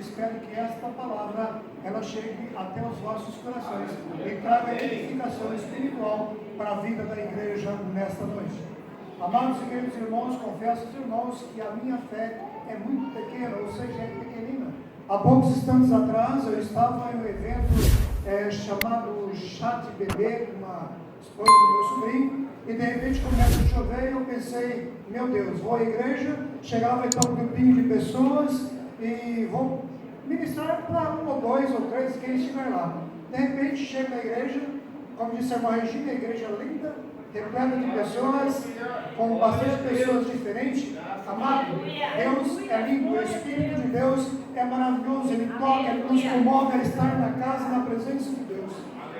espero que esta palavra ela chegue até os vossos corações e traga edificação espiritual para a vida da igreja nesta noite. Amados e queridos irmãos, confesso aos irmãos que a minha fé é muito pequena, ou seja, é pequenina. Há poucos instantes atrás eu estava em um evento chamado Chat Bebê, com uma esposa do meu sobrinho, e de repente começa a chover e eu pensei, meu Deus, vou à igreja, chegava então um grupinho de pessoas e vou ministrar para 1 ou 2 ou 3 quem estiver lá. De repente chega na igreja, como disse a irmã Regina, a igreja linda, repleta de pessoas, com bastante pessoas diferentes. Amado, Deus é lindo, o Espírito de Deus é maravilhoso, Ele toca, Ele nos comove a estar na casa, na presença de Deus.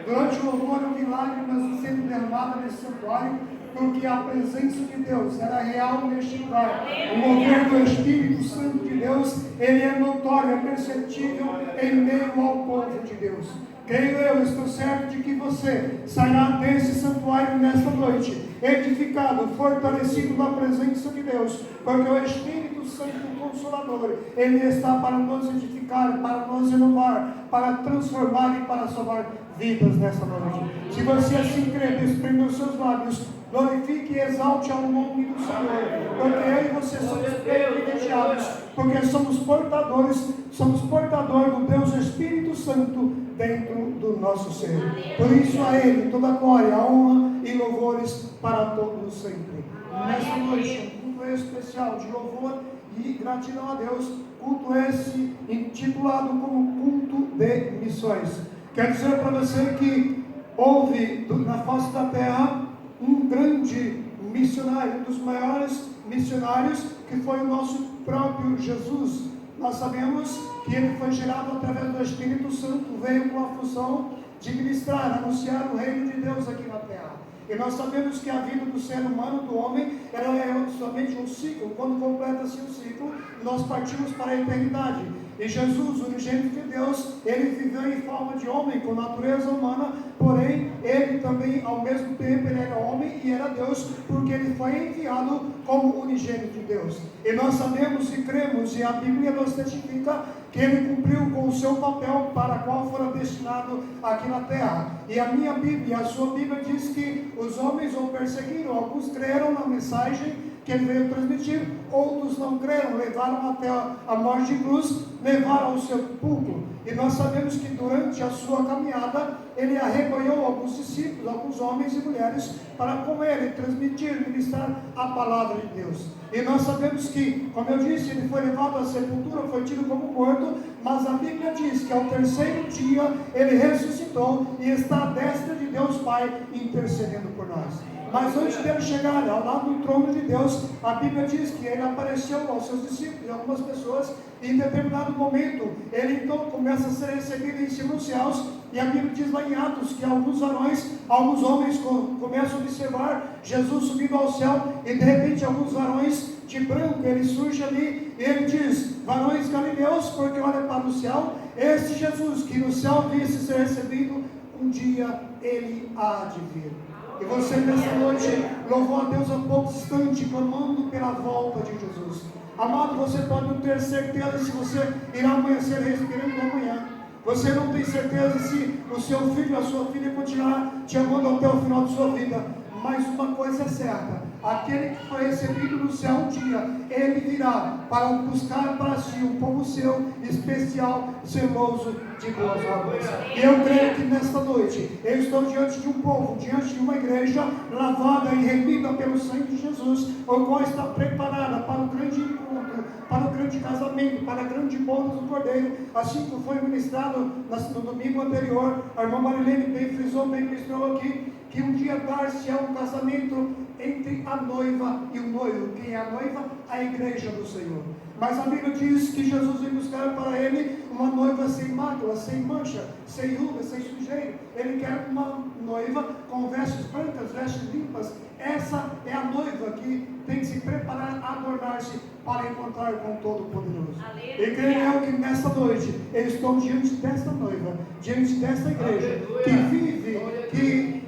Durante o louvor eu vi lágrimas sendo derramadas nesse santuário, porque a presença de Deus era real neste lugar. O mover do Espírito Santo de Deus, ele é notório, é perceptível em meio ao povo de Deus. Creio eu, estou certo de que você sairá desse santuário nesta noite, edificado, fortalecido na presença de Deus, porque o Espírito Santo Consolador, ele está para nos edificar, para nos renovar, para transformar e para salvar vidas nesta noite. Se você assim crer, desprende os seus lábios, glorifique e exalte ao nome do Senhor, porque eu e você somos privilegiados, porque somos portadores do Deus Espírito Santo dentro do nosso ser. Por isso a Ele toda a glória, a honra e louvores para todos sempre. Nesta noite, um culto especial de louvor e gratidão a Deus, culto esse intitulado como culto de missões. Quero dizer para você que houve na face da terra um grande missionário, um dos maiores missionários, que foi o nosso próprio Jesus. Nós sabemos que ele foi gerado através do Espírito Santo, veio com a função de ministrar, anunciar o reino de Deus aqui na terra. E nós sabemos que a vida do ser humano, do homem, ela é somente um ciclo. Quando completa-se um ciclo, nós partimos para a eternidade. E Jesus, o unigênito de Deus, ele viveu em forma de homem, com natureza humana, porém, ele também, ao mesmo tempo, ele era homem e era Deus, porque ele foi enviado como unigênito de Deus. E nós sabemos e cremos, e a Bíblia nos testifica que ele cumpriu com o seu papel para qual fora destinado aqui na terra. E a minha Bíblia, a sua Bíblia diz que os homens o perseguiram, alguns creram na mensagem que ele veio transmitir, outros não creram, levaram até a morte de cruz, levaram ao sepulcro. E nós sabemos que durante a sua caminhada, ele arrebanhou alguns discípulos, alguns homens e mulheres, para com ele transmitir, ministrar a palavra de Deus. E nós sabemos que, como eu disse, ele foi levado à sepultura, foi tido como morto, mas a Bíblia diz que ao terceiro dia, ele ressuscitou e está à destra de Deus Pai, intercedendo por nós. Mas antes dele chegar ao lado do trono de Deus, a Bíblia diz que ele apareceu aos seus discípulos e algumas pessoas, e em determinado momento, ele então começa a ser recebido em cima dos céus, e a Bíblia diz lá em Atos que alguns varões, alguns homens começam a observar Jesus subindo ao céu, e de repente alguns varões de branco, ele surge ali, e ele diz, varões galileus, porque olha para o céu, esse Jesus que no céu visse ser recebido, um dia ele há de vir. E você nessa noite louvou a Deus há poucos instantes, clamando pela volta de Jesus. Amado, você pode não ter certeza se você irá amanhecer respirando amanhã. Você não tem certeza se o seu filho, a sua filha continuará te amando até o final de sua vida. Mas uma coisa é certa, aquele que foi recebido no céu um dia, ele virá para buscar para si um povo seu, especial, zeloso de boas obras. E eu creio que nesta noite, eu estou diante de um povo, diante de uma igreja, lavada e remida pelo sangue de Jesus, o qual está preparada para o grande encontro, para o grande casamento, para a grande boda do Cordeiro, assim como foi ministrado no domingo anterior. A irmã Marilene bem frisou, bem ministrou aqui, que um dia dar-se-á um casamento entre a noiva e o noivo. Quem é a noiva? A igreja do Senhor. Mas a Bíblia diz que Jesus veio buscar para ele uma noiva sem mácula, sem mancha, sem ruga, sem sujeira. Ele quer uma noiva com vestes brancas, vestes limpas. Essa é a noiva que tem que se preparar, adornar-se para encontrar com o Todo-Poderoso. E creio eu que nesta noite eu estou diante desta noiva, diante desta igreja, que vive, que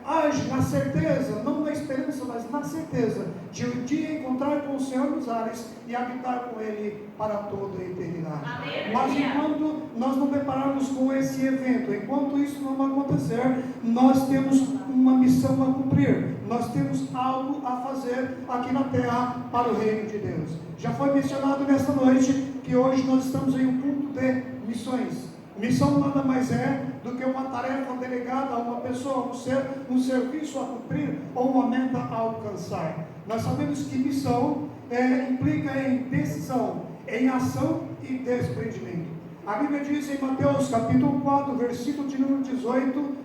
age na certeza, não na esperança, mas na certeza de um dia encontrar com o Senhor nos dos ares e habitar com Ele para toda a eternidade. Amém. Mas enquanto nós não depararmos com esse evento, enquanto isso não acontecer, nós temos uma missão a cumprir, nós temos algo a fazer aqui na terra para o reino de Deus. Já foi mencionado nesta noite que hoje nós estamos em um ponto de missões. Missão nada mais é do que uma tarefa delegada a uma pessoa, um serviço a cumprir ou uma meta a alcançar. Nós sabemos que missão implica em decisão, em ação e desprendimento. A Bíblia diz em Mateus capítulo 4, versículo de número 18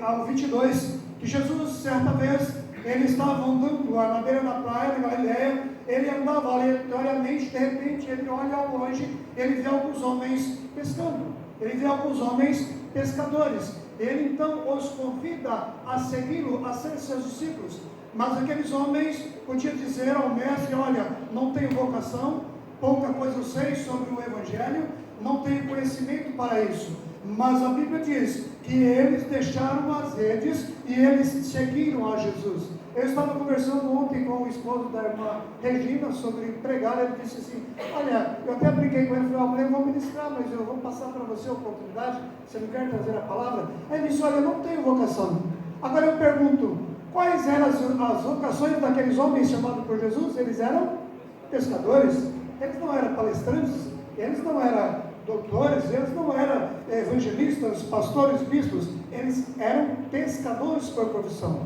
ao 22, que Jesus, certa vez, ele estava andando lá na beira da praia da Galileia, ele andava aleatoriamente, de repente ele olha ao longe, ele vê alguns homens pescando, ele vê alguns homens pescadores, ele então os convida a segui-lo, a ser seus discípulos, mas aqueles homens podiam dizer ao mestre: olha, não tenho vocação, pouca coisa eu sei sobre o Evangelho, não tenho conhecimento para isso. Mas a Bíblia diz que eles deixaram as redes e eles seguiram a Jesus. Eu estava conversando ontem com o esposo da irmã Regina sobre pregar. Ele disse assim: olha, eu até brinquei com ele, falei: eu vou ministrar, mas eu vou passar para você a oportunidade, você não quer trazer a palavra? Aí ele disse: olha, eu não tenho vocação. Agora eu pergunto, quais eram as vocações daqueles homens chamados por Jesus? Eles eram pescadores, eles não eram palestrantes, eles não eram doutores, eles não eram evangelistas, pastores, bispos, eles eram pescadores por profissão.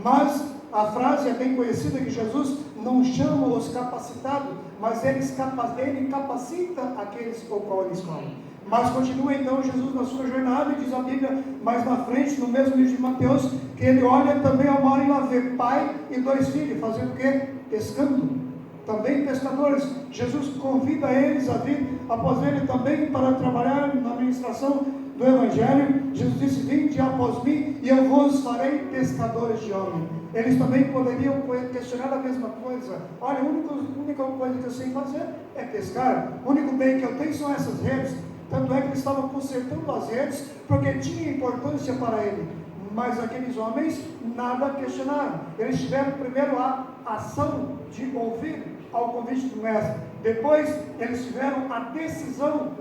Mas a frase é bem conhecida que Jesus não chama os capacitados, mas ele capacita aqueles com qual ele escolhe. Mas continua então Jesus na sua jornada e diz a Bíblia mais na frente, no mesmo livro de Mateus, que ele olha também ao mar e lá vê pai e 2 filhos, fazendo o quê? Pescando. Também pescadores. Jesus convida eles a vir após ele também para trabalhar na administração do Evangelho. Jesus disse: vinde após mim e eu vos farei pescadores de homens. Eles também poderiam questionar a mesma coisa: olha, a única coisa que eu sei fazer é pescar, o único bem que eu tenho são essas redes. Tanto é que eles estavam consertando as redes porque tinha importância para ele. Mas aqueles homens nada questionaram. Eles tiveram primeiro a ação de ouvir ao convite do mestre. Depois eles tiveram a decisão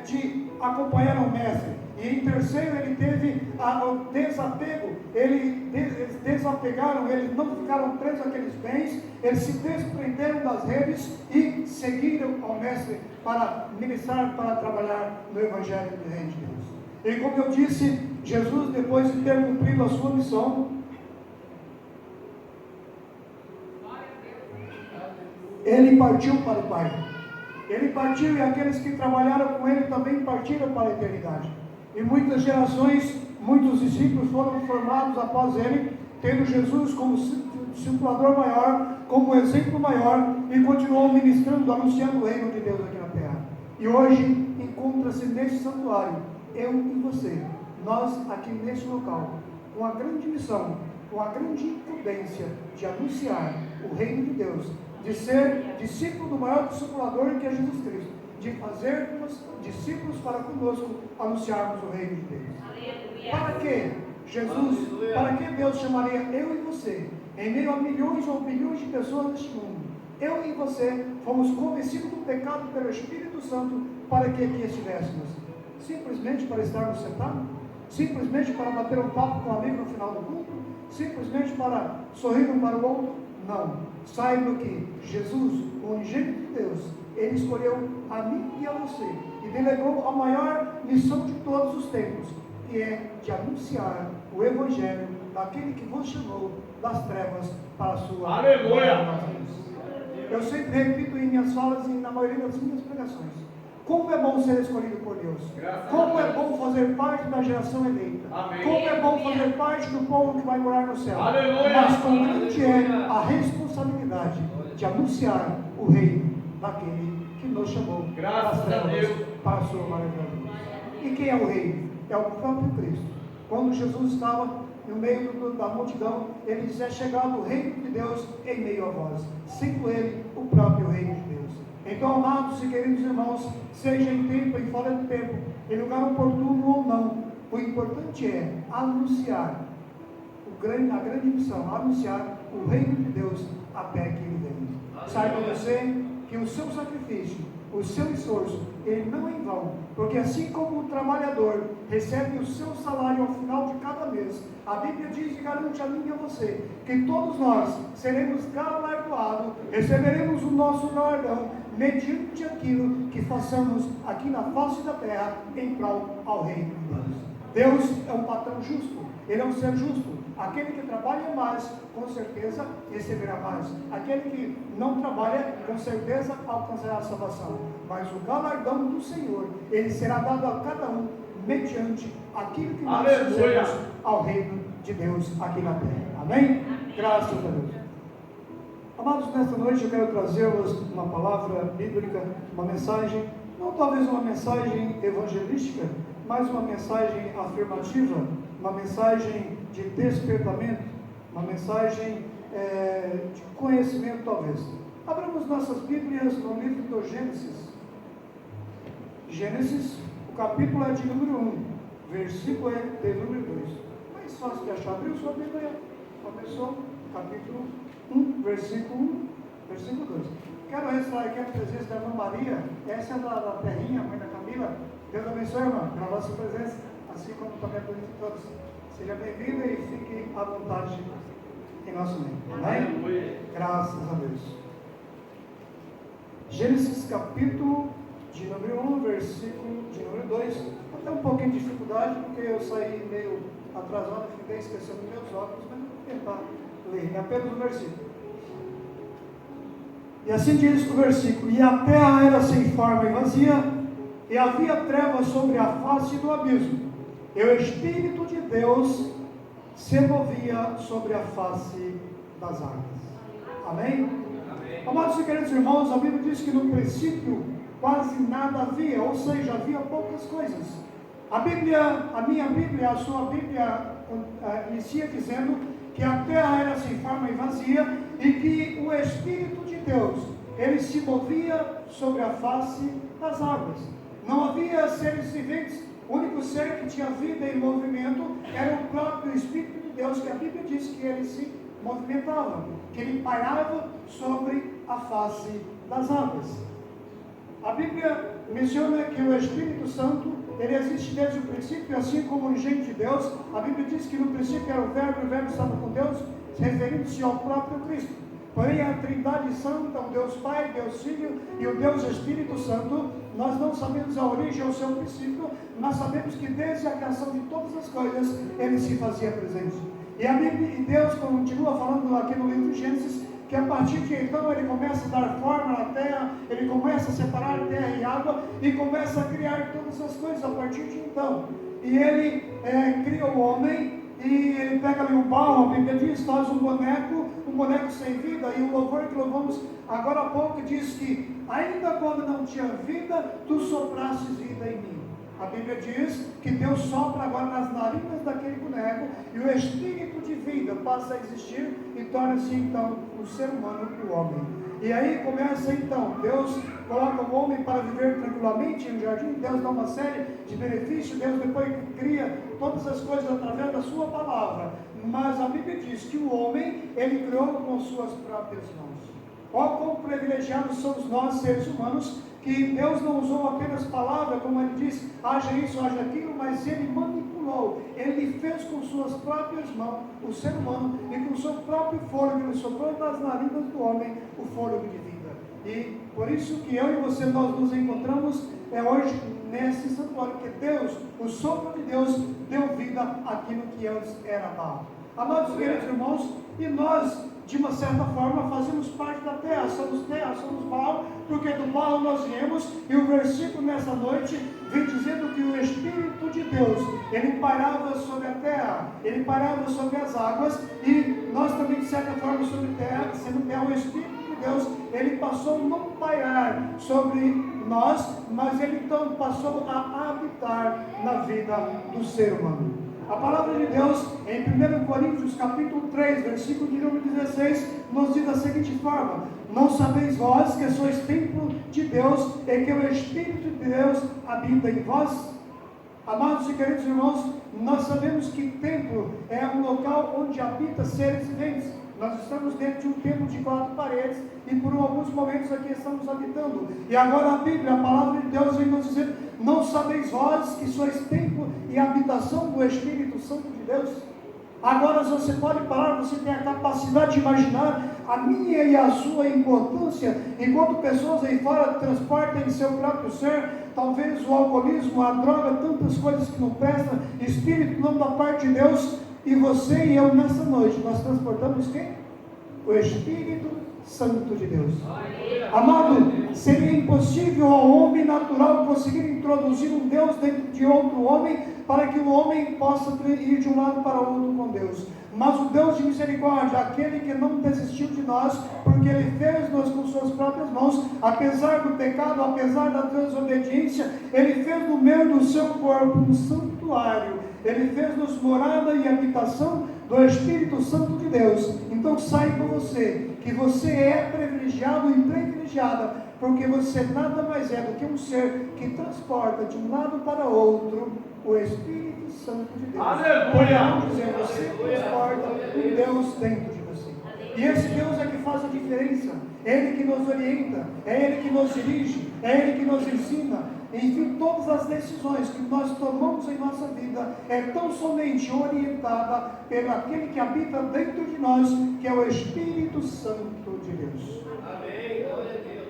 de acompanhar o mestre. E em terceiro ele teve o desapego. Eles desapegaram, eles não ficaram presos àqueles bens, eles se desprenderam das redes e seguiram ao mestre para ministrar, para trabalhar no Evangelho do Reino de Deus. E como eu disse, Jesus, depois de ter cumprido a sua missão, ele partiu para o Pai. Ele partiu e aqueles que trabalharam com ele também partiram para a eternidade. E muitas gerações, muitos discípulos foram formados após ele, tendo Jesus como discipulador maior, como exemplo maior, e continuou ministrando, anunciando o reino de Deus aqui na terra. E hoje encontra-se neste santuário, eu e você, nós aqui neste local, com a grande missão, com a grande incumbência de anunciar o reino de Deus, de ser discípulo do maior discipulador que é Jesus Cristo, de fazermos discípulos para conosco anunciarmos o reino de Deus. Aleluia. Para que Jesus, para que Deus chamaria eu e você, em meio a milhões ou bilhões de pessoas neste mundo? Eu e você fomos convencidos do pecado pelo Espírito Santo para que aqui estivéssemos. Simplesmente para estarmos sentados? Simplesmente para bater um papo com um amigo no final do culto? Simplesmente para sorrir um para o outro? Não. Saiba que Jesus, o unigênito de Deus, ele escolheu a mim e a você e delegou a maior missão de todos os tempos, que é de anunciar o Evangelho daquele que vos chamou das trevas para a sua Aleluia. Eu sempre repito em minhas falas e na maioria das minhas pregações: como é bom ser escolhido por Deus. Como é bom fazer parte da geração eleita. Amém. Como é bom fazer parte do povo que vai morar no céu. Aleluia. Mas quão grande é a responsabilidade de anunciar o reino daquele que nos chamou das trevas para a sua maravilhosa luz. E quem é o rei? É o próprio Cristo. Quando Jesus estava no meio da multidão, ele disse: é chegado o reino de Deus em meio a vós, sendo ele o próprio reino de Deus. Então, amados e queridos irmãos, seja em tempo, em fora de tempo, em lugar oportuno ou não, o importante é anunciar a grande missão, anunciar o reino de Deus até que ele venha. Saiba você que o seu sacrifício, o seu esforço, ele não é em vão, porque assim como o trabalhador recebe o seu salário ao final de cada mês, a Bíblia diz e garante a mim e a você, que todos nós seremos galardoados, receberemos o nosso galardão, mediante aquilo que façamos aqui na face da terra, em prol ao reino de Deus. Deus é um patrão justo, Ele é um ser justo. Aquele que trabalha mais, com certeza receberá mais. Aquele que não trabalha, com certeza alcançará a salvação. Mas o galardão do Senhor, ele será dado a cada um mediante aquilo que nós fizemos ao reino de Deus aqui na terra. Amém? Graças a Deus. Amados, nesta noite eu quero trazer-vos uma palavra bíblica, uma mensagem, não talvez uma mensagem evangelística, mas uma mensagem afirmativa, uma mensagem de despertamento, uma mensagem de conhecimento talvez. Abramos nossas Bíblias no livro do Gênesis. Gênesis, o capítulo é de número 1, versículo é de número 2. Mais fácil de achar. Abriu sua Bíblia, começou, capítulo 1, versículo 1, versículo 2. Quero registrar aqui a presença da irmã Maria, essa é da terrinha, mãe da Camila. Deus abençoe, irmã, pela vossa presença, assim como também a presença de todos. Seja bem-vinda e fique à vontade em nosso meio. Amém? Graças a Deus. Gênesis capítulo de número 1, versículo de número 2. Vou ter um pouquinho de dificuldade, porque eu saí meio atrasado, fiquei esquecendo meus óculos, mas vou tentar ler apenas o versículo. E assim diz o versículo: e a terra era sem forma e vazia, e havia trevas sobre a face do abismo, e o Espírito de Deus se movia sobre a face das águas. Amém? Amém. Amados e queridos irmãos, a Bíblia diz que no princípio quase nada havia, ou seja, havia poucas coisas. A minha Bíblia, a sua Bíblia inicia dizendo que a terra era sem forma e vazia, e que o Espírito de Deus, ele se movia sobre a face das águas. Não havia seres viventes. O único ser que tinha vida e movimento era o próprio Espírito de Deus, que a Bíblia diz que ele se movimentava, que ele pairava sobre a face das águas. A Bíblia menciona que o Espírito Santo, ele existe desde o princípio, assim como o unigênito de Deus. A Bíblia diz que no princípio era o Verbo estava com Deus, referindo-se ao próprio Cristo. Porém, a Trindade Santa, o Deus Pai, Deus Filho e o Deus Espírito Santo, nós não sabemos a origem ou o seu princípio, mas sabemos que desde a criação de todas as coisas, ele se fazia presente. E a Bíblia, e Deus continua falando aqui no livro de Gênesis, que a partir de então ele começa a dar forma na terra, ele começa a separar terra e água, e começa a criar todas as coisas a partir de então. E ele cria o homem, e ele pega ali o barro, a Bíblia diz, faz um boneco sem vida, e o louvor que louvamos agora há pouco diz que, ainda quando não tinha vida, tu soprastes vida em mim. A Bíblia diz que Deus sopra agora nas narinas daquele boneco, e o espírito de vida passa a existir, e torna-se então o ser humano e o homem. E aí começa então, Deus coloca o homem para viver tranquilamente no jardim, Deus dá uma série de benefícios, Deus depois cria todas as coisas através da sua palavra, mas a Bíblia diz que o homem, ele criou com suas próprias mãos. Ó, quão privilegiados somos nós, seres humanos, que Deus não usou apenas palavra, como ele diz, haja isso, haja aquilo, mas ele manipulou, ele fez com suas próprias mãos o ser humano, e com o seu próprio fôlego, ele soprou nas narinas do homem o fôlego de vida. E por isso que eu e você, nós nos encontramos hoje nesse santuário, que Deus, o sopro de Deus, deu vida àquilo que antes era barro. Amados queridos irmãos, e nós, de uma certa forma, fazemos parte da terra, somos barro, porque do barro nós viemos, e o versículo nessa noite vem dizendo que o Espírito de Deus, ele pairava sobre a terra, ele pairava sobre as águas, e nós também, de certa forma, sobre a terra, sendo terra, o Espírito de Deus, ele passou a não pairar sobre nós, mas ele então passou a habitar na vida do ser humano. A palavra de Deus, em 1 Coríntios capítulo 3, versículo de número 16, nos diz da seguinte forma: não sabeis vós que sois templo de Deus, e que o Espírito de Deus habita em vós? Amados e queridos irmãos, nós sabemos que templo é um local onde habita seres viventes. Nós estamos dentro de um templo de 4 paredes e por alguns momentos aqui estamos habitando. E agora a Bíblia, a palavra de Deus vem nos dizer: não sabeis vós que sois templo e habitação do Espírito Santo de Deus? Agora você pode parar, você tem a capacidade de imaginar a minha e a sua importância, enquanto pessoas aí fora transportam em seu próprio ser, talvez o alcoolismo, a droga, tantas coisas que não prestam, espírito não da parte de Deus, e você e eu nessa noite, nós transportamos quem? O Espírito Santo de Deus. Amado, seria impossível ao homem natural conseguir introduzir um Deus dentro de outro homem, para que o homem possa ir de um lado para o outro com Deus. Mas o Deus de misericórdia, aquele que não desistiu de nós, porque Ele fez-nos com suas próprias mãos, apesar do pecado, apesar da desobediência, Ele fez do meio do seu corpo um santuário. Ele fez-nos morada e habitação do Espírito Santo de Deus. Então saiba você, que você é privilegiado e privilegiada, porque você nada mais é do que um ser que transporta de um lado para outro o Espírito Santo de Deus. Podemos dizer, você transporta um Deus dentro de você. E esse Deus é que faz a diferença. É Ele que nos orienta, é Ele que nos dirige, é Ele que nos ensina. Enfim, todas as decisões que nós tomamos em nossa vida é tão somente orientada pelo aquele que habita dentro de nós, que é o Espírito Santo de Deus.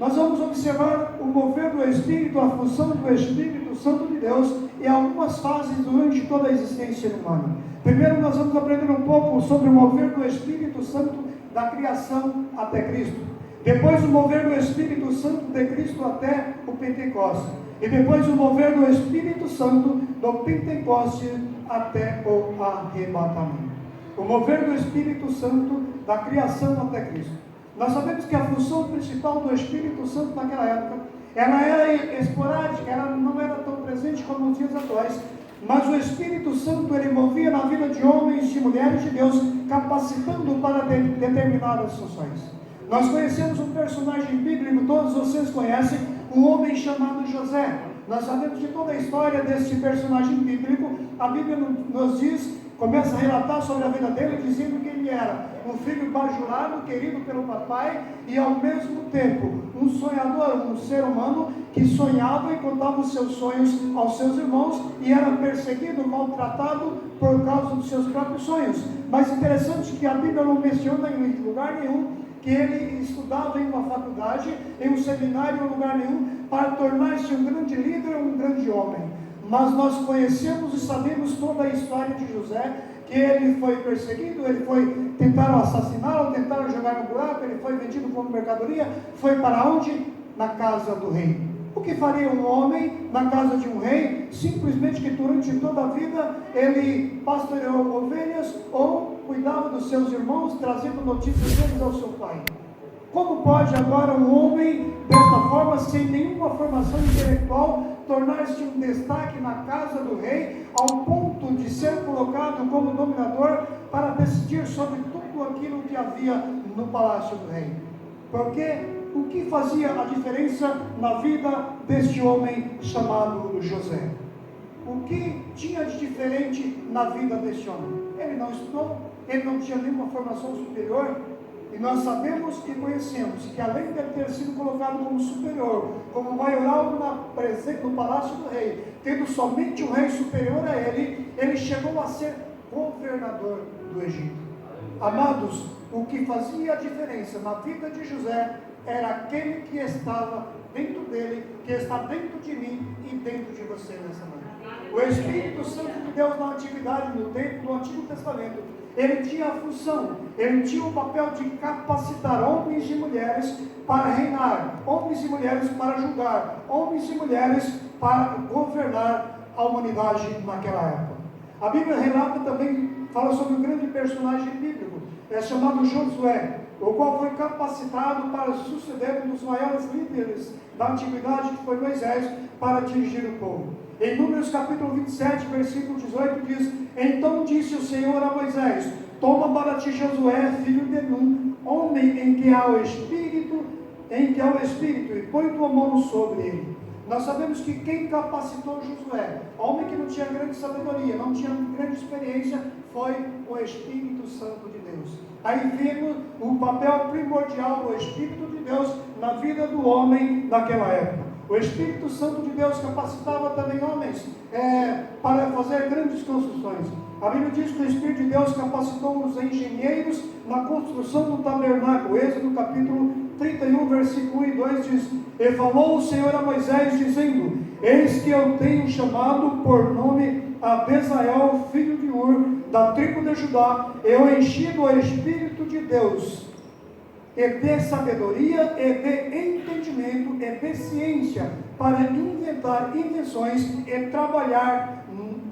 Nós vamos observar o mover do Espírito, a função do Espírito Santo de Deus em algumas fases durante toda a existência humana. Primeiro nós vamos aprender um pouco sobre o mover do Espírito Santo da criação até Cristo. Depois o mover do Espírito Santo de Cristo até o Pentecostes. E depois o mover do Espírito Santo do Pentecostes até o arrebatamento. O mover do Espírito Santo da criação até Cristo. Nós sabemos que a função principal do Espírito Santo naquela época, ela era esporádica, ela não era tão presente como nos dias atuais, mas o Espírito Santo, ele movia na vida de homens e mulheres de Deus, capacitando para determinadas funções. Nós conhecemos um personagem bíblico, todos vocês conhecem, um homem chamado José. Nós sabemos de toda a história desse personagem bíblico. A Bíblia nos diz, começa a relatar sobre a vida dele, dizendo que ele era um filho bajulado, querido pelo papai, e ao mesmo tempo um sonhador, um ser humano que sonhava e contava os seus sonhos aos seus irmãos, e era perseguido, maltratado por causa dos seus próprios sonhos. Mas interessante que a Bíblia não menciona em lugar nenhum que ele estudava em uma faculdade, em um seminário, em lugar nenhum, para tornar-se um grande líder, um grande homem. Mas nós conhecemos e sabemos toda a história de José, que ele foi perseguido, tentaram assassiná-lo, tentaram jogar no buraco, ele foi vendido como mercadoria, foi para onde? Na casa do rei. O que faria um homem na casa de um rei? Simplesmente que durante toda a vida ele pastoreou ovelhas ou cuidava dos seus irmãos, trazendo notícias deles ao seu pai. Como pode agora um homem, desta forma, sem nenhuma formação intelectual, tornar-se um destaque na casa do rei, ao ponto de ser colocado como dominador para decidir sobre tudo aquilo que havia no palácio do rei? Porque o que fazia a diferença na vida deste homem chamado José? O que tinha de diferente na vida deste homem? Ele não estudou, ele não tinha nenhuma formação superior, e nós sabemos e conhecemos que além de ter sido colocado como superior, como maioral no palácio do rei, tendo somente um rei superior a ele, ele chegou a ser governador do Egito. Amados, o que fazia a diferença na vida de José era aquele que estava dentro dele, que está dentro de mim e dentro de você nessa manhã. O Espírito Santo de Deus na antiguidade, no tempo do Antigo Testamento, ele tinha a função, ele tinha o papel de capacitar homens e mulheres para reinar, homens e mulheres para julgar, homens e mulheres para governar a humanidade naquela época. A Bíblia relata também, fala sobre um grande personagem bíblico, é chamado Josué, o qual foi capacitado para suceder um dos maiores líderes da antiguidade, que foi Moisés, para dirigir o povo. Em Números capítulo 27, versículo 18 diz: então disse o Senhor a Moisés: toma para ti Josué, filho de Nun, homem em que há o Espírito, e põe tua mão sobre ele. Nós sabemos que quem capacitou Josué, homem que não tinha grande sabedoria, não tinha grande experiência, foi o Espírito Santo de Deus. Aí vemos o papel primordial do Espírito de Deus na vida do homem naquela época. O Espírito Santo de Deus capacitava também homens para fazer grandes construções. A Bíblia diz que o Espírito de Deus capacitou os engenheiros na construção do tabernáculo. Êxodo capítulo 31, versículo 1 e 2 diz: E falou o Senhor a Moisés, dizendo: Eis que eu tenho chamado por nome a Bezael, filho de Ur, da tribo de Judá. Eu enchi do Espírito de Deus, e de sabedoria, e de entendimento, e de ciência, para inventar invenções e trabalhar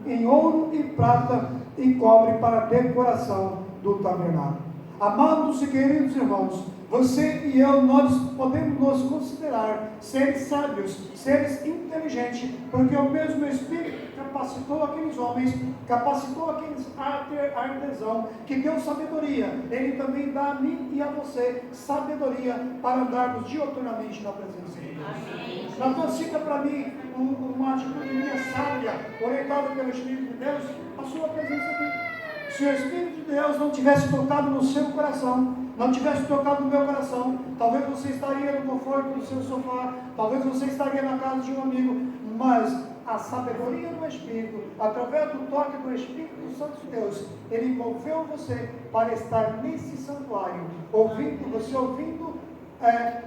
em ouro e prata e cobre para a decoração do tabernáculo. Amados e queridos irmãos, você e eu, nós podemos nos considerar seres sábios, seres inteligentes, porque o mesmo Espírito capacitou aqueles homens, capacitou aqueles artesãos, que deu sabedoria. Ele também dá a mim e a você sabedoria para andarmos dioturnamente na presença de Deus. Então cita para mim uma atitude minha sábia, orientada pelo Espírito de Deus, a sua presença aqui. Se o Espírito de Deus não tivesse tocado no seu coração, não tivesse tocado no meu coração, talvez você estaria no conforto do seu sofá, talvez você estaria na casa de um amigo, mas a sabedoria do Espírito, através do toque do Espírito Santo de Deus, ele moveu você para estar nesse santuário, ouvindo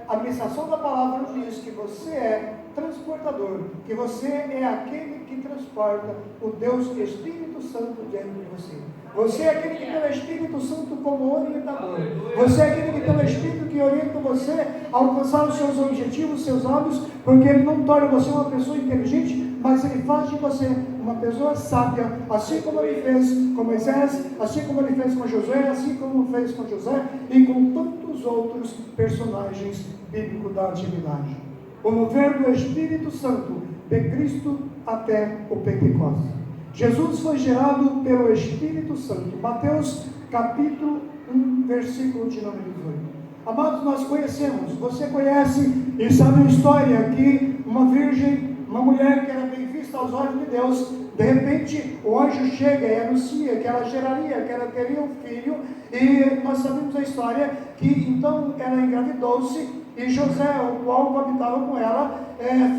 a ministração da palavra nos diz que você é transportador, que você é aquele que transporta o Deus Espírito Santo dentro de você. Você é aquele que tem o Espírito Santo como orientador. Você é aquele que tem o Espírito que orienta você a alcançar os seus objetivos, os seus hábitos, porque ele não torna você uma pessoa inteligente, mas ele faz de você uma pessoa sábia, assim como ele fez com Moisés, assim como ele fez com Josué, assim como fez com José e com tantos outros personagens bíblicos da antiguidade. O mover do Espírito Santo de Cristo até o Pentecostes. Jesus foi gerado pelo Espírito Santo. Mateus capítulo 1, versículo de número 18. Amados, nós conhecemos, você conhece e sabe a história que uma virgem, uma mulher que era bem vista aos olhos de Deus, de repente o anjo chega e anuncia que ela geraria, que ela teria um filho, e nós sabemos a história que então ela engravidou-se, e José, o qual habitava com ela,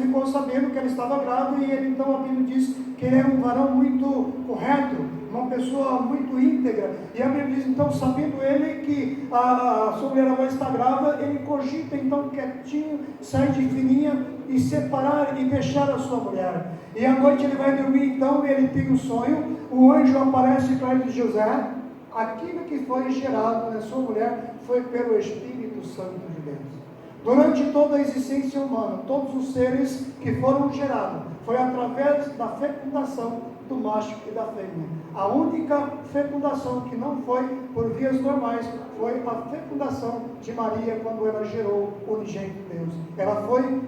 ficou sabendo que ela estava grávida, e ele então, a Bíblia diz que ele era um varão muito correto, uma pessoa muito íntegra, e a Bíblia diz então, sabendo ele que a sua mulher agora está grávida, ele cogita então quietinho, sair de fininha e separar e deixar a sua mulher. E à noite ele vai dormir então, e ele tem um sonho, o anjo aparece para ele e diz: José, aquilo que foi gerado na sua mulher foi pelo Espírito Santo de Deus. Durante toda a existência humana, todos os seres que foram gerados, foi através da fecundação do macho e da fêmea. A única fecundação que não foi por vias normais foi a fecundação de Maria, quando ela gerou o unigênito de Deus.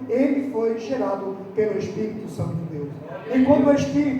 Ele foi gerado pelo Espírito Santo de Deus. E quando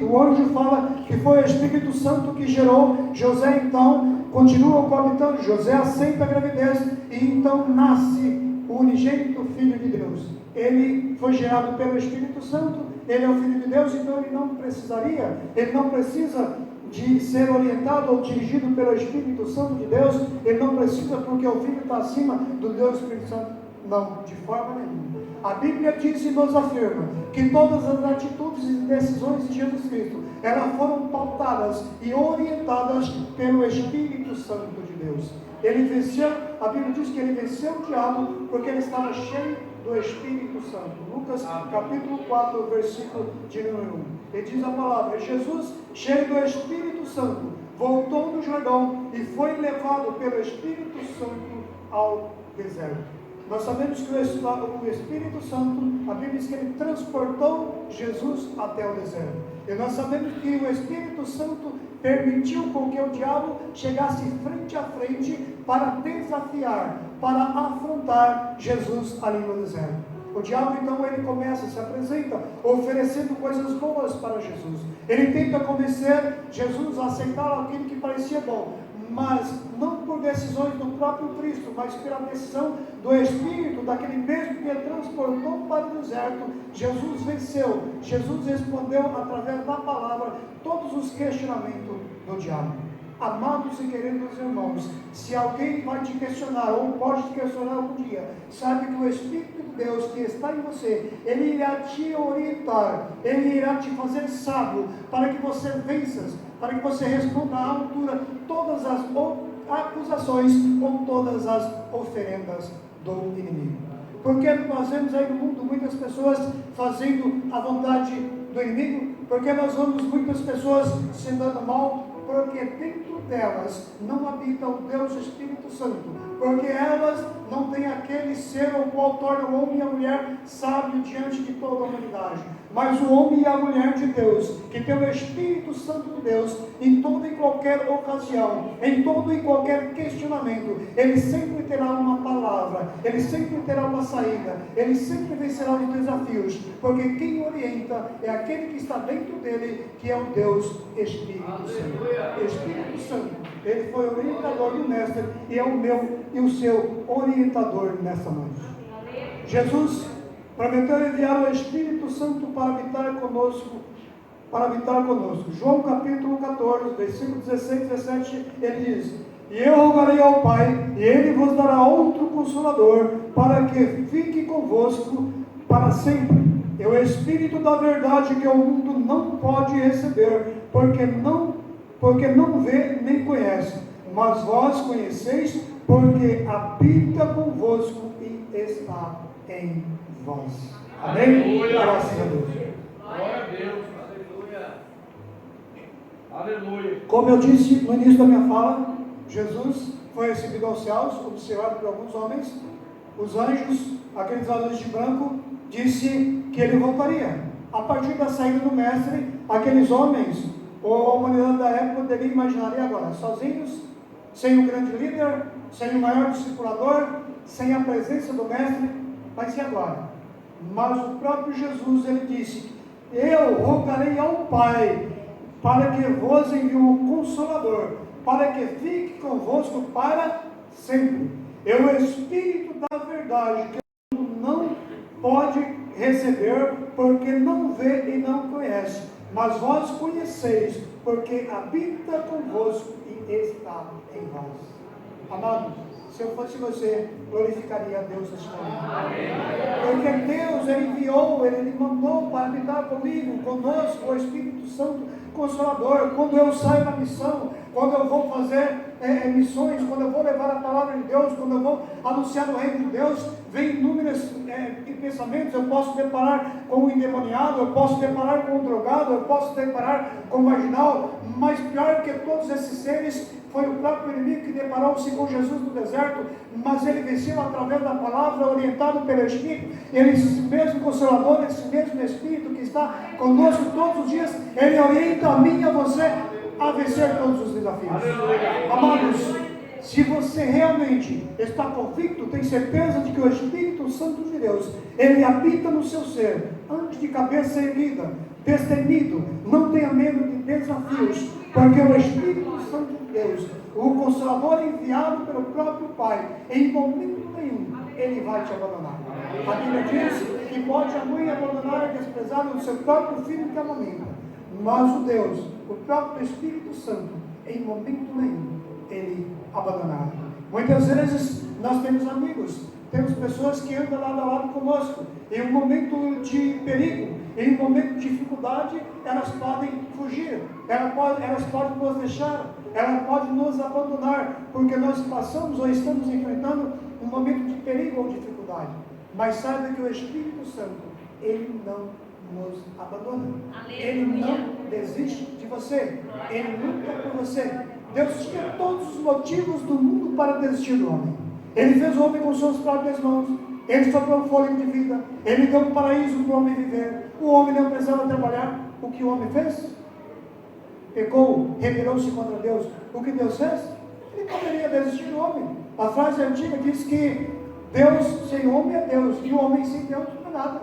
o anjo fala que foi o Espírito Santo que gerou José, então continua coabitando. José aceita a gravidez e então nasce o unigênito Filho de Deus. Ele foi gerado pelo Espírito Santo, ele é o Filho de Deus, então ele não precisa de ser orientado ou dirigido pelo Espírito Santo de Deus, ele não precisa porque o Filho está acima do Deus Espírito Santo. Não, de forma nenhuma. A Bíblia diz e nos afirma que todas as atitudes e decisões de Jesus Cristo, elas foram pautadas e orientadas pelo Espírito Santo de Deus. Ele venceu, a Bíblia diz que ele venceu o diabo porque ele estava cheio do Espírito Santo. Lucas capítulo 4, versículo de número 1. E diz a palavra: Jesus, cheio do Espírito Santo, voltou do Jordão e foi levado pelo Espírito Santo ao deserto. Nós sabemos que o Espírito Santo, a Bíblia diz que ele transportou Jesus até o deserto. E nós sabemos que o Espírito Santo permitiu com que o diabo chegasse frente a frente para desafiar, para afrontar Jesus ali no deserto. O diabo então ele começa, se apresenta oferecendo coisas boas para Jesus. Ele tenta convencer Jesus a aceitar aquilo que parecia bom, mas não por decisões do próprio Cristo, mas pela decisão do Espírito, daquele mesmo que ele transportou para o deserto. Jesus venceu, Jesus respondeu através da palavra todos os questionamentos do diabo. Amados e queridos irmãos, se alguém vai te questionar, ou pode te questionar algum dia, sabe que o Espírito de Deus que está em você, ele irá te orientar, ele irá te fazer sábio, para que você vença, para que você responda à altura todas as acusações ou todas as oferendas do inimigo. Porque nós vemos aí no mundo muitas pessoas fazendo a vontade do inimigo, porque nós vemos muitas pessoas se dando mal, porque dentro delas não habita o Deus Espírito Santo, porque elas não têm aquele ser o qual torna o homem e a mulher sábio diante de toda a humanidade, mas o homem e a mulher de Deus, que tem o Espírito Santo de Deus, em toda e qualquer ocasião, em todo e qualquer questionamento, ele sempre terá uma palavra, ele sempre terá uma saída, ele sempre vencerá os desafios, porque quem orienta é aquele que está dentro dele, que é o Deus Espírito Santo. Espírito Santo, ele foi o orientador do Mestre e é o meu e o seu orientador nessa noite. Jesus prometeu enviar o Espírito Santo para habitar conosco. João capítulo 14, versículo 16 e 17, ele diz: e eu rogarei ao Pai, e ele vos dará outro Consolador, para que fique convosco para sempre. É o Espírito da verdade que o mundo não pode receber, porque não vê nem conhece, mas vós conheceis, porque habita convosco e está em vós. Amém? Graças a Deus. Glória a Deus. Aleluia. Aleluia. Como eu disse no início da minha fala, Jesus foi recebido aos céus, observado por alguns homens. Os anjos, aqueles azuis de branco, disse que ele voltaria. A partir da saída do Mestre, aqueles homens, ou a humanidade da época, poderia imaginar, e agora? Sozinhos, sem um grande líder, sem um maior discipulador, sem a presença do Mestre, mas e agora? Mas o próprio Jesus, ele disse: eu rogarei ao Pai, para que vos envie o Consolador, para que fique convosco para sempre. É o Espírito da verdade, que o mundo não pode receber, porque não vê e não conhece, mas vós conheceis, porque habita convosco e está em vós. Amados, se eu fosse você, glorificaria a Deus neste momento. Porque Deus, ele enviou, ele mandou para habitar comigo, conosco, o Espírito Santo Consolador. Quando eu saio na missão, quando eu vou fazer missões, quando eu vou levar a palavra de Deus, quando eu vou anunciar o reino de Deus, vem inúmeros pensamentos. Eu posso deparar com o endemoniado, eu posso deparar com o drogado, eu posso deparar com o marginal, mas pior que todos esses seres foi o próprio inimigo que deparou-se com Jesus no deserto, mas ele venceu através da palavra, orientado pelo Espírito. Ele, esse mesmo Consolador, esse mesmo Espírito que está conosco todos os dias, ele orienta a mim e a você a vencer todos os desafios. Aleluia. Amados, se você realmente está convicto, tem certeza de que o Espírito Santo de Deus, ele habita no seu ser, ande de cabeça erguida, destemido, não tenha medo de desafios, porque o Espírito Santo de Deus, o Consolador enviado pelo próprio Pai, em momento nenhum, ele vai te abandonar. A Bíblia diz que pode a mãe abandonar e desprezar o seu próprio filho que amamenta, mas o Deus, o próprio Espírito Santo, em momento nenhum, ele abandonará. Muitas vezes nós temos amigos, temos pessoas que andam lado a lado conosco. Em um momento de perigo, em um momento de dificuldade, elas podem fugir, elas podem nos deixar, elas podem nos abandonar, porque nós passamos ou estamos enfrentando um momento de perigo ou dificuldade. Mas saiba que o Espírito Santo, ele não nos abandona. Ele não desiste de você. Ele luta por você. Deus tinha todos os motivos do mundo para desistir do homem. Ele fez o homem com suas próprias mãos. Ele soprou o fôlego de vida. Ele deu um paraíso para o homem viver. O homem não precisava trabalhar. O que o homem fez? Pecou, rebelou-se contra Deus. O que Deus fez? Ele poderia desistir do homem. A frase antiga diz que Deus sem homem é Deus, e o homem sem Deus não é nada.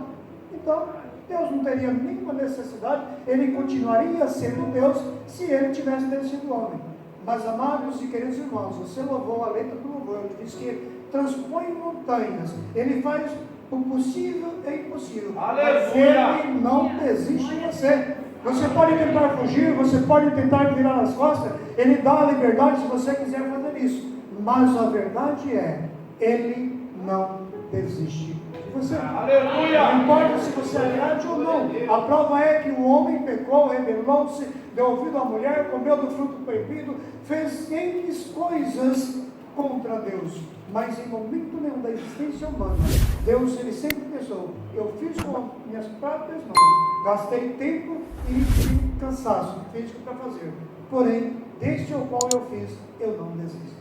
Então, Deus não teria nenhuma necessidade, ele continuaria sendo Deus se ele tivesse desistido do homem. Mas, amados e queridos irmãos, o seu louvor, a letra do louvor, ele diz que transpõe montanhas, ele faz o possível e impossível. Aleluia! Mas ele não desiste de você. Você pode tentar fugir, você pode tentar virar as costas, Ele dá a liberdade se você quiser fazer isso. Mas a verdade é, Ele não desiste de você. Aleluia! Não importa se você agrade ou não. A prova é que o homem pecou, rebelou-se, deu ouvido à mulher, comeu do fruto proibido, fez N coisas contra Deus. Mas em momento nenhum da existência humana, Deus, Ele sempre pensou, eu fiz com minhas próprias mãos, gastei tempo e cansaço físico para fazer. Porém, deste ao qual eu fiz, eu não desisto.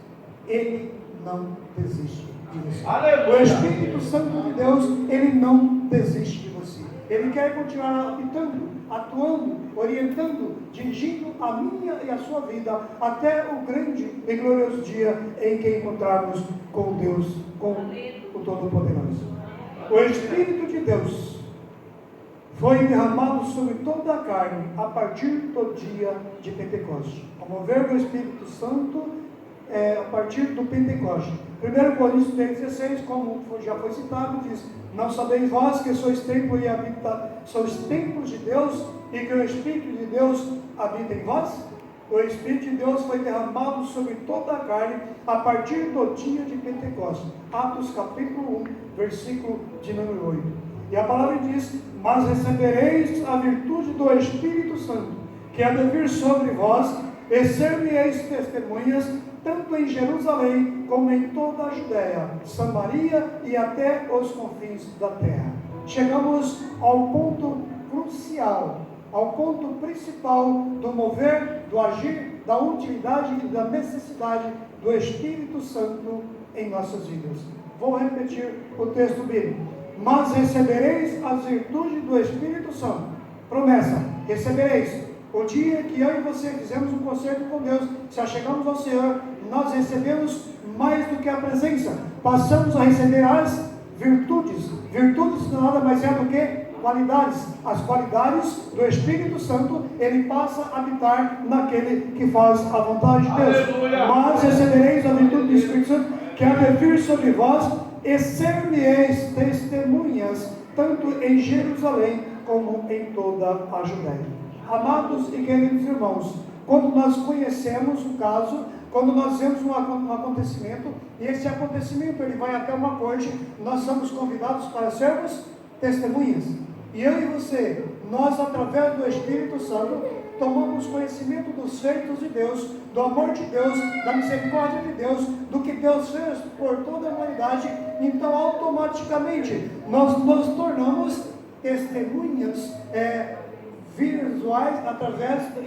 Ele não desiste de você. Aleluia! O Espírito Santo de Deus, Ele não desiste de você. Ele quer continuar habitando, atuando, orientando, dirigindo a minha e a sua vida até o grande e glorioso dia em que encontrarmos com Deus, com o Todo-Poderoso. O Espírito de Deus foi derramado sobre toda a carne a partir do dia de Pentecostes. O mover do Espírito Santo a partir do Pentecoste. 1 Coríntios 3,16, como já foi citado, diz: não sabeis vós que sois templo e sois templos de Deus e que o Espírito de Deus habita em vós? O Espírito de Deus foi derramado sobre toda a carne a partir do dia de Pentecostes. Atos capítulo 1, versículo de número 8. E a palavra diz: mas recebereis a virtude do Espírito Santo, que há de vir sobre vós, e ser-me-eis testemunhas, tanto em Jerusalém, como em toda a Judéia, Samaria e até os confins da terra. Chegamos ao ponto crucial, ao ponto principal do mover, do agir, da utilidade e da necessidade do Espírito Santo em nossas vidas. Vou repetir o texto bíblico. Mas recebereis as virtudes do Espírito Santo. Promessa, recebereis. O dia que eu e você fizemos um concerto com Deus, se achegamos ao Senhor, nós recebemos mais do que a presença. Passamos a receber as virtudes. Virtudes nada mais é do que qualidades. As qualidades do Espírito Santo, Ele passa a habitar naquele que faz a vontade de Deus. Aleluia! Mas recebereis a virtude do Espírito Santo, que há de vir sobre vós, e ser-me-eis testemunhas, tanto em Jerusalém como em toda a Judéia. Amados e queridos irmãos, quando nós conhecemos um caso, quando nós vemos um acontecimento, e esse acontecimento ele vai até uma corte, nós somos convidados para sermos testemunhas. E eu e você, nós através do Espírito Santo, tomamos conhecimento dos feitos de Deus, do amor de Deus, da misericórdia de Deus, do que Deus fez por toda a humanidade. Então automaticamente nós nos tornamos testemunhas visuais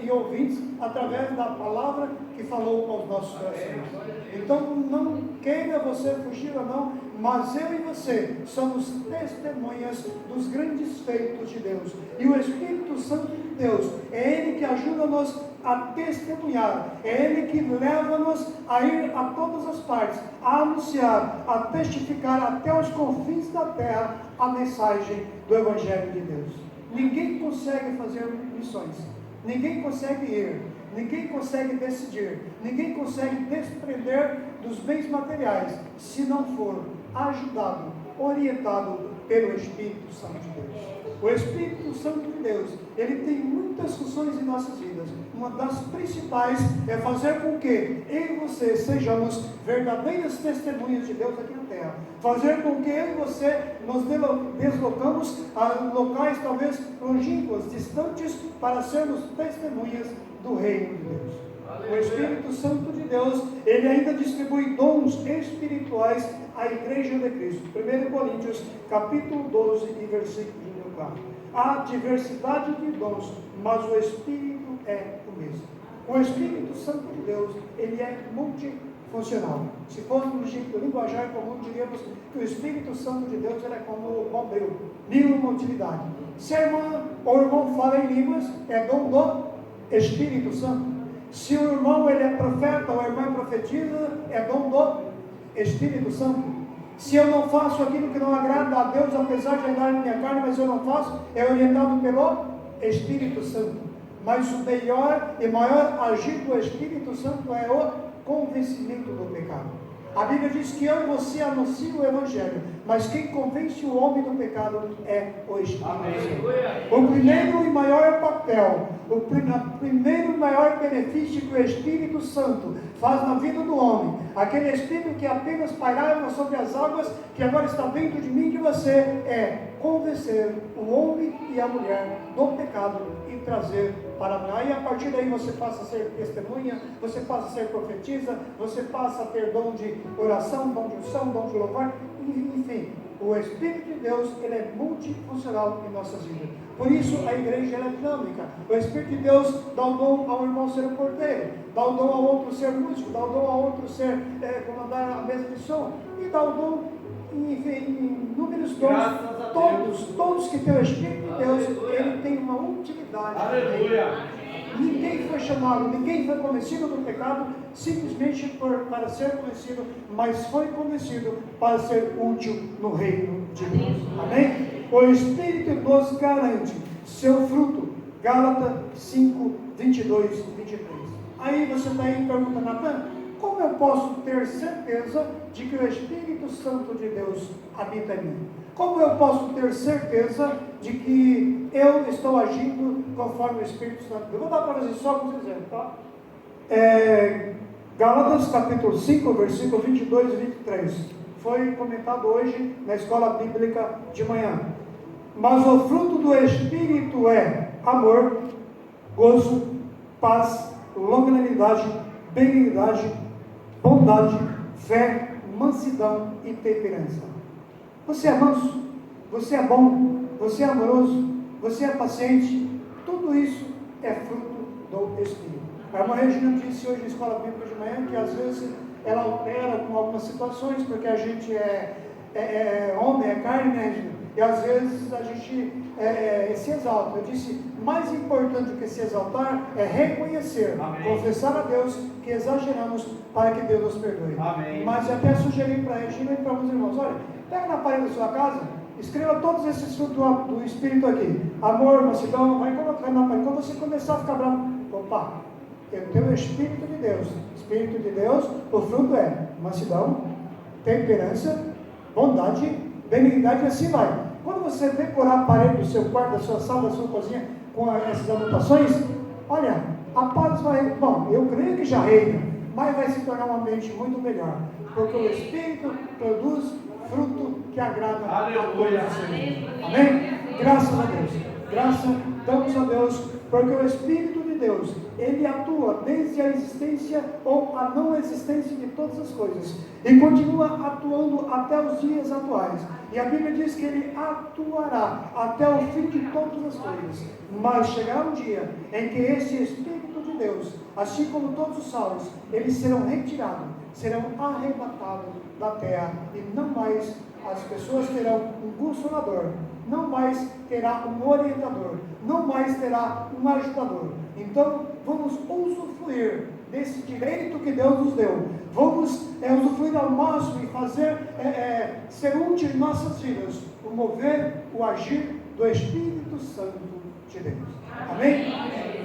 e ouvintes através da palavra que falou aos nossos corações. Então não queira você fugir ou não, mas eu e você somos testemunhas dos grandes feitos de Deus. E o Espírito Santo de Deus é Ele que ajuda-nos a testemunhar, é Ele que leva-nos a ir a todas as partes, a anunciar, a testificar até os confins da terra a mensagem do Evangelho de Deus. Ninguém consegue fazer missões, ninguém consegue ir, ninguém consegue decidir, ninguém consegue desprender dos bens materiais se não for ajudado, orientado pelo Espírito Santo de Deus. O Espírito Santo de Deus, ele tem muitas funções em nossas vidas. Uma das principais é fazer com que eu e você sejamos verdadeiras testemunhas de Deus aqui na terra. Fazer com que eu e você nos deslocamos a locais talvez longínquos, distantes, para sermos testemunhas do reino de Deus. O Espírito Santo de Deus, ele ainda distribui dons espirituais à Igreja de Cristo. 1 Coríntios, capítulo 12 e versículo número 4. Há diversidade de dons, mas o Espírito é o mesmo. O Espírito Santo de Deus, ele é multifuncional. Se fôssemos no jeito linguajar comum, diríamos que o Espírito Santo de Deus ele é como o bombril, mil uma utilidade. Se a irmã ou o irmão fala em línguas, é dom do Espírito Santo. Se o irmão ele é profeta ou a irmã profetiza, é dom do Espírito Santo. Se eu não faço aquilo que não agrada a Deus, apesar de andar na minha carne, mas eu não faço, é orientado pelo Espírito Santo. Mas o melhor e maior agir do Espírito Santo é o convencimento do pecado. A Bíblia diz que eu e você anunciam o Evangelho, mas quem convence o homem do pecado é o Espírito Santo. O primeiro e maior papel, o primeiro e maior benefício que o Espírito Santo faz na vida do homem, aquele Espírito que apenas pairava sobre as águas, que agora está dentro de mim e de você, é convencer o homem e a mulher do pecado e trazer para mim. Aí a partir daí você passa a ser testemunha, você passa a ser profetisa, você passa a ter dom de oração, dom de unção, dom de louvar, enfim. O Espírito de Deus, ele é multifuncional em nossas vidas. Por isso a igreja ela é dinâmica. O Espírito de Deus dá o dom ao irmão ser um porteiro, dá o dom ao outro ser músico, dá o dom ao outro ser comandar a mesa de som, e dá o dom, enfim, inúmeros dons. Todos que têm o Espírito de Deus, ele tem uma utilidade. Aleluia. Ninguém foi chamado, ninguém foi convencido do pecado simplesmente para ser convencido, mas foi convencido para ser útil no reino de Deus. Amém? O Espírito nos garante seu fruto. Gálatas 5, 22 e 23. Aí você está aí perguntando, Natan, como eu posso ter certeza de que o Espírito Santo de Deus habita em mim? Como eu posso ter certeza de que eu estou agindo conforme o Espírito Santo? Eu vou dar para vocês só alguns exemplos, tá? Gálatas capítulo 5, versículo 22 e 23. Foi comentado hoje na escola bíblica de manhã. Mas o fruto do Espírito é amor, gozo, paz, longanimidade, benignidade, bondade, fé, mansidão e temperança. Você é manso, você é bom, você é amoroso, você é paciente, tudo isso é fruto do Espírito. A irmã Regina disse hoje na escola bíblica de manhã que às vezes ela altera com algumas situações, porque a gente é homem, é carne, né, Regina? E às vezes a gente se exalta. Eu disse, mais importante do que se exaltar é reconhecer, confessar a Deus que exageramos para que Deus nos perdoe. Amém. Mas até sugeri para a Regina e para alguns irmãos, olha, pega na parede da sua casa, escreva todos esses frutos do Espírito aqui. Amor, mansidão, vai colocando na parede. Quando você começar a ficar bravo, opa, eu tenho o Espírito de Deus. Espírito de Deus, o fruto é mansidão, temperança, bondade, benignidade, e assim vai. Quando você decorar a parede do seu quarto, da sua sala, da sua cozinha, com essas anotações, olha, a paz vai, bom, eu creio que já reina, mas vai se tornar um ambiente muito melhor, porque o Espírito produz fruto que agrada a todos. Amém? Graças a Deus. Graças damos a Deus, porque o Espírito de Deus, ele atua desde a existência ou a não existência de todas as coisas, e continua atuando até os dias atuais. E a Bíblia diz que ele atuará até o fim de todas as coisas. Mas chegará um dia em que esse Espírito de Deus, assim como todos os salvos, eles serão retirados, serão arrebatados da terra, e não mais as pessoas terão um consolador, não mais terá um orientador, não mais terá um ajudador. Então vamos usufruir desse direito que Deus nos deu. Vamos usufruir ao máximo e fazer ser útil em nossas vidas o mover, o agir do Espírito Santo de Deus. Amém?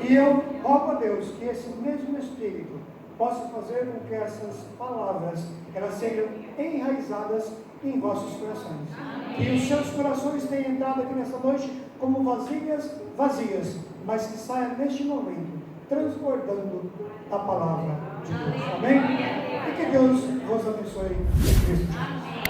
E eu rogo a Deus que esse mesmo Espírito possa fazer com que essas palavras elas sejam enraizadas em vossos corações. Que os seus corações tenham entrado aqui nessa noite como vasilhas vazias, mas que saia neste momento transbordando a palavra de Deus. Amém? E que Deus vos abençoe em Cristo Jesus.